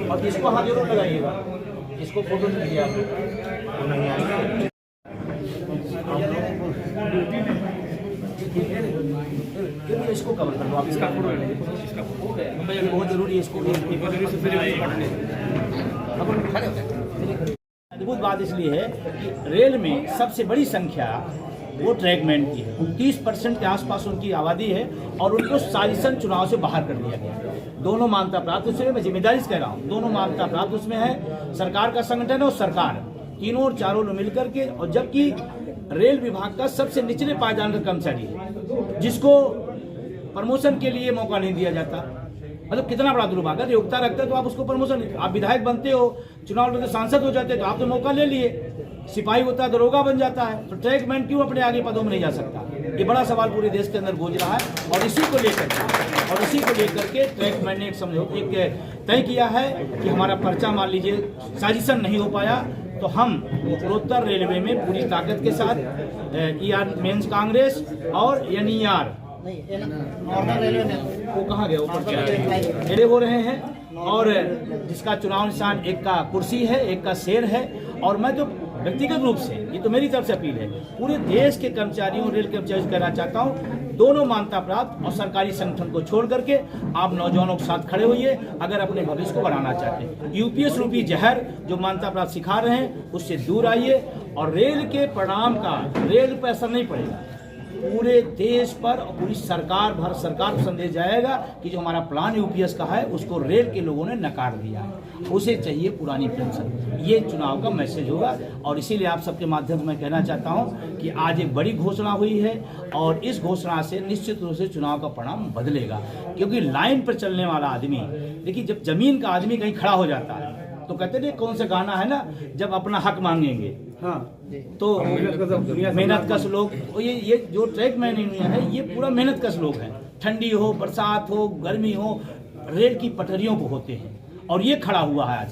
और इसको हाथ जरूर लगाइएगा, इसको फोटो लीजिए आप नहीं आएंगे। इसको कवर कर दो आप, इसका फोटो बहुत जरूरी है। इसको अद्भुत बात इसलिए है कि रेल में सबसे बड़ी संख्या वो ट्रैकमैन की है। 30% के आसपास उनकी आबादी है और उनको साजिशन चुनाव से बाहर कर दिया गया। दोनों मान्यता प्राप्त उसमें, मैं जिम्मेदारी से कह रहा हूँ, दोनों मान्यता प्राप्त उसमें है। सरकार का संगठन और सरकार तीनों और चारों लोग मिलकर के, और जबकि रेल विभाग का सबसे निचले पायदान का कर्मचारी है जिसको प्रमोशन के लिए मौका नहीं दिया जाता। मतलब कितना बड़ा दुर्भाग्य। अगर योग्यता रखते तो आप उसको प्रमोशन, आप विधायक बनते हो, चुनाव लड़ते सांसद हो जाते तो आप तो मौका ले लिए, सिपाही होता है दरोगा बन जाता है, तो ट्रैकमैन क्यों अपने आगे पदों में नहीं जा सकता? ये बड़ा सवाल पूरे देश के अंदर गूंज रहा है। और इसी को लेकर के ट्रैकमैन ने एक तय किया है कि हमारा पर्चा मान लीजिए साजिशन नहीं हो पाया तो हम उत्तरोत्तर रेलवे में पूरी ताकत के साथ मेंस कांग्रेस और NER रेलवे में वो कहाँ गया ऊपर खड़े हो रहे हैं, और जिसका चुनाव निशान एक का कुर्सी है, एक का शेर है। और मैं तो व्यक्तिगत रूप से, ये तो मेरी तरफ से अपील है, पूरे देश के कर्मचारियों, रेल कर्मचारियों से कहना चाहता हूँ, दोनों मान्यता प्राप्त और सरकारी संगठन को छोड़ करके आप नौजवानों के साथ खड़े होइए अगर अपने भविष्य को बनाना चाहते हैं। यूपीएस रूपी जहर जो मान्यता प्राप्त सिखा रहे हैं उससे दूर आइए, और रेल के परिणाम का रेल पर असर नहीं पड़ेगा, पूरे देश पर और पूरी सरकार, भारत सरकार को संदेश जाएगा कि जो हमारा प्लान यूपीएस का है उसको रेल के लोगों ने नकार दिया है, उसे चाहिए पुरानी पेंशन। ये चुनाव का मैसेज होगा। और इसीलिए आप सबके माध्यम से मैं कहना चाहता हूं कि आज एक बड़ी घोषणा हुई है और इस घोषणा से निश्चित रूप से चुनाव का परिणाम बदलेगा। क्योंकि लाइन पर चलने वाला आदमी, देखिए जब जमीन का आदमी कहीं खड़ा हो जाता है तो कहते थे कौन सा गाना है ना, जब अपना हक मांगेंगे, हाँ, तो मेहनत कश लोग, ये जो ट्रैकमैन यूनियन है ये पूरा मेहनत कश लोग हैं। ठंडी हो, बरसात हो, गर्मी हो, रेल की पटरियों को होते हैं, और ये खड़ा हुआ है आज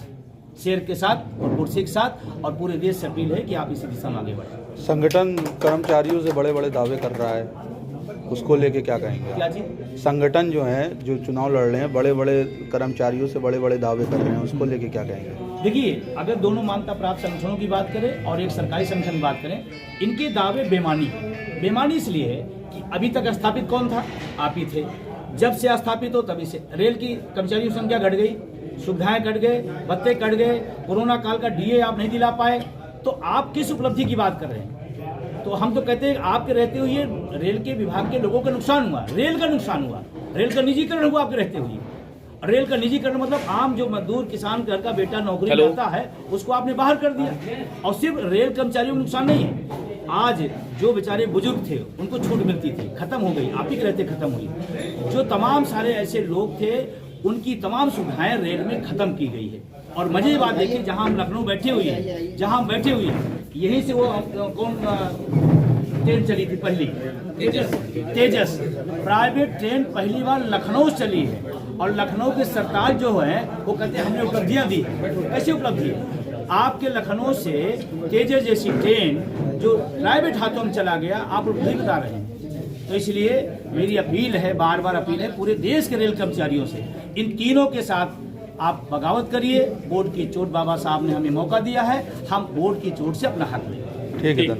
शेर के साथ और कुर्सी के साथ। और पूरे देश से अपील है कि आप इसी दिशा में आगे बढ़ें। संगठन कर्मचारियों से बड़े बड़े दावे कर रहा है, उसको लेके क्या कहेंगे? क्या चीज? संगठन जो है, जो चुनाव लड़ रहे हैं, बड़े बड़े कर्मचारियों से बड़े बड़े दावे कर रहे हैं, उसको लेके क्या कहेंगे? देखिए, अगर दोनों मान्यता प्राप्त संगठनों की बात करें और एक सरकारी संगठन की बात करें, इनके दावे बेमानी इसलिए है कि अभी तक स्थापित कौन था? आप ही थे। जब से स्थापित हो तभी से रेल की कर्मचारियों की संख्या घट गई, सुविधाएं घट गए, भत्ते कट गए, कोरोना काल का DA आप नहीं दिला पाए, तो आप किस उपलब्धि की बात कर रहे हैं? तो हम तो कहते हैं आपके रहते हुए रेल के विभाग के लोगों का नुकसान हुआ, रेल का नुकसान हुआ, रेल का निजीकरण हुआ आपके रहते हुए। रेल का निजीकरण मतलब आम जो मजदूर किसान घर का बेटा नौकरी करता है उसको आपने बाहर कर दिया। और सिर्फ रेल कर्मचारियों को नुकसान नहीं है, आज जो बेचारे बुजुर्ग थे उनको छूट मिलती थी, खत्म हो गई, आप ही के रहते खत्म हुई। जो तमाम सारे ऐसे लोग थे उनकी तमाम सुविधाएं रेल में खत्म की गई है। और मजे की बात देखिए, जहां हम लखनऊ बैठे हुए हैं, जहां हम बैठे हुए हैं, यहीं से वो कौन ट्रेन चली थी पहली, तेजस प्राइवेट ट्रेन पहली बार लखनऊ चली है। और लखनऊ के सरताज जो है वो कहते हैं हमने उपलब्धियां दी। कैसी उपलब्धि? आपके लखनऊ से तेजस जैसी ट्रेन जो प्राइवेट हाथों में चला गया, आप उपलब्धि बता रहे हैं। तो इसलिए मेरी अपील है, बार बार अपील है पूरे देश के रेल कर्मचारियों से, इन तीनों के साथ आप बगावत करिए। बोर्ड की चोट बाबा साहब ने हमें मौका दिया है, हम बोर्ड की चोट से अपना हक लेंगे। ठीक है, धन्यवाद।